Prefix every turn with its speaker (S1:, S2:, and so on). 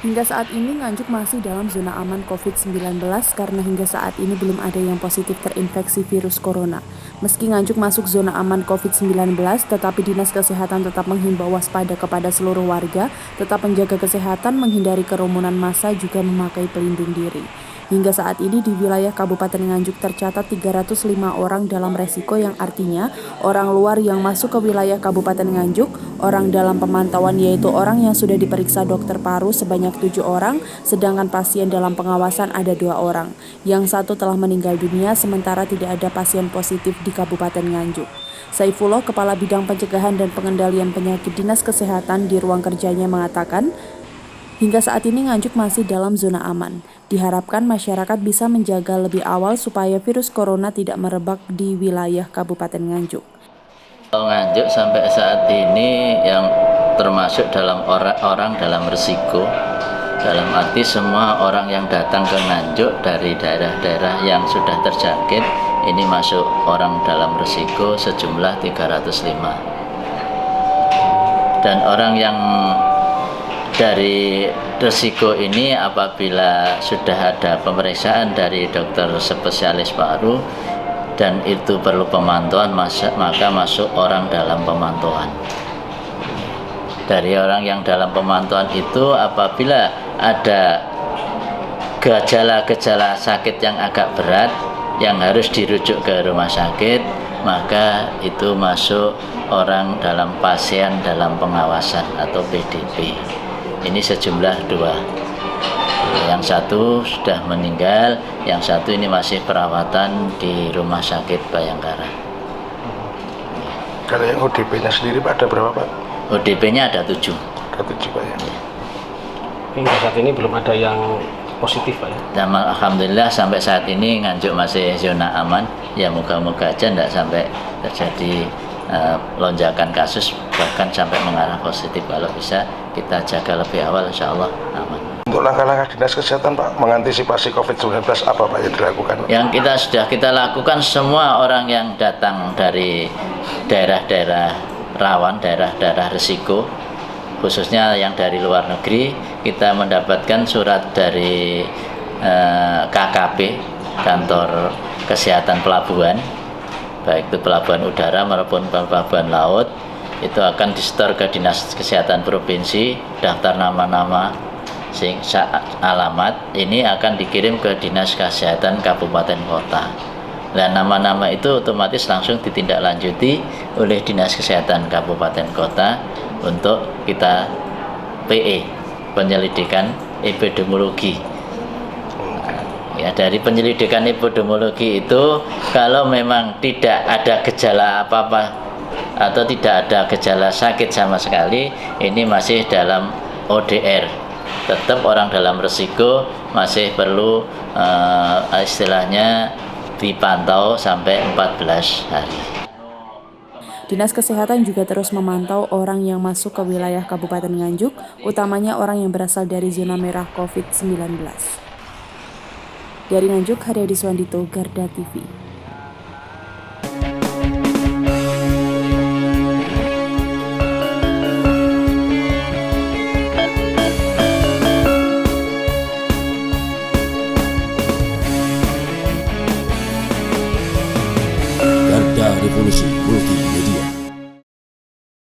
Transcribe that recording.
S1: Hingga saat ini Nganjuk masih dalam zona aman COVID-19 karena hingga saat ini belum ada yang positif terinfeksi virus corona. Meski Nganjuk masuk zona aman COVID-19, tetapi Dinas Kesehatan tetap menghimbau waspada kepada seluruh warga, tetap menjaga kesehatan, menghindari kerumunan massa, juga memakai pelindung diri. Hingga saat ini di wilayah Kabupaten Nganjuk tercatat 305 orang dalam resiko, yang artinya orang luar yang masuk ke wilayah Kabupaten Nganjuk, orang dalam pemantauan yaitu orang yang sudah diperiksa dokter paru sebanyak 7 orang, sedangkan pasien dalam pengawasan ada 2 orang. Yang satu telah meninggal dunia, sementara tidak ada pasien positif di Kabupaten Nganjuk. Saifullah, Kepala Bidang Pencegahan dan Pengendalian Penyakit Dinas Kesehatan, di ruang kerjanya mengatakan, hingga saat ini Nganjuk masih dalam zona aman. Diharapkan masyarakat bisa menjaga lebih awal supaya virus corona tidak merebak di wilayah Kabupaten Nganjuk.
S2: Nganjuk sampai saat ini yang termasuk dalam orang dalam risiko, dalam arti semua orang yang datang ke Nganjuk dari daerah-daerah yang sudah terjangkit, ini masuk orang dalam risiko sejumlah 305. Dan orang yang dari risiko ini apabila sudah ada pemeriksaan dari dokter spesialis paru dan itu perlu pemantauan, maka masuk orang dalam pemantauan. Dari orang yang dalam pemantauan itu apabila ada gejala-gejala sakit yang agak berat yang harus dirujuk ke rumah sakit, maka itu masuk orang dalam pasien dalam pengawasan atau PDP. Ini sejumlah 2. Yang satu sudah meninggal, yang satu ini masih perawatan di Rumah Sakit Bayangkara.
S3: Kalau yang ODP-nya sendiri Pak, ada berapa Pak?
S2: ODP-nya ada 7.
S3: Ada 7 Pak ya.
S4: Hingga saat ini belum ada yang positif Pak ya?
S2: Dan alhamdulillah sampai saat ini Nganjuk masih zona aman. Ya moga-moga aja tidak sampai terjadi lonjakan kasus bahkan sampai mengarah positif. Kalau bisa kita jaga lebih awal, insya Allah aman.
S3: Untuk langkah-langkah Dinas Kesehatan Pak mengantisipasi COVID-19 apa Pak yang dilakukan?
S2: Yang sudah kita lakukan, semua orang yang datang dari daerah-daerah rawan, daerah-daerah risiko, khususnya yang dari luar negeri, kita mendapatkan surat dari KKP, Kantor Kesehatan Pelabuhan, baik itu pelabuhan udara maupun pelabuhan laut, itu akan disetor ke Dinas Kesehatan Provinsi, daftar nama-nama, alamat, ini akan dikirim ke Dinas Kesehatan Kabupaten Kota. Dan nama-nama itu otomatis langsung ditindaklanjuti oleh Dinas Kesehatan Kabupaten Kota untuk kita PE, penyelidikan epidemiologi. Ya, dari penyelidikan epidemiologi itu kalau memang tidak ada gejala apa-apa atau tidak ada gejala sakit sama sekali, ini masih dalam ODR. Tetap orang dalam risiko masih perlu istilahnya dipantau sampai 14 hari.
S1: Dinas Kesehatan juga terus memantau orang yang masuk ke wilayah Kabupaten Nganjuk, utamanya orang yang berasal dari zona merah COVID-19. Dari Nganjuk, Haryadi Swandito, Garda TV.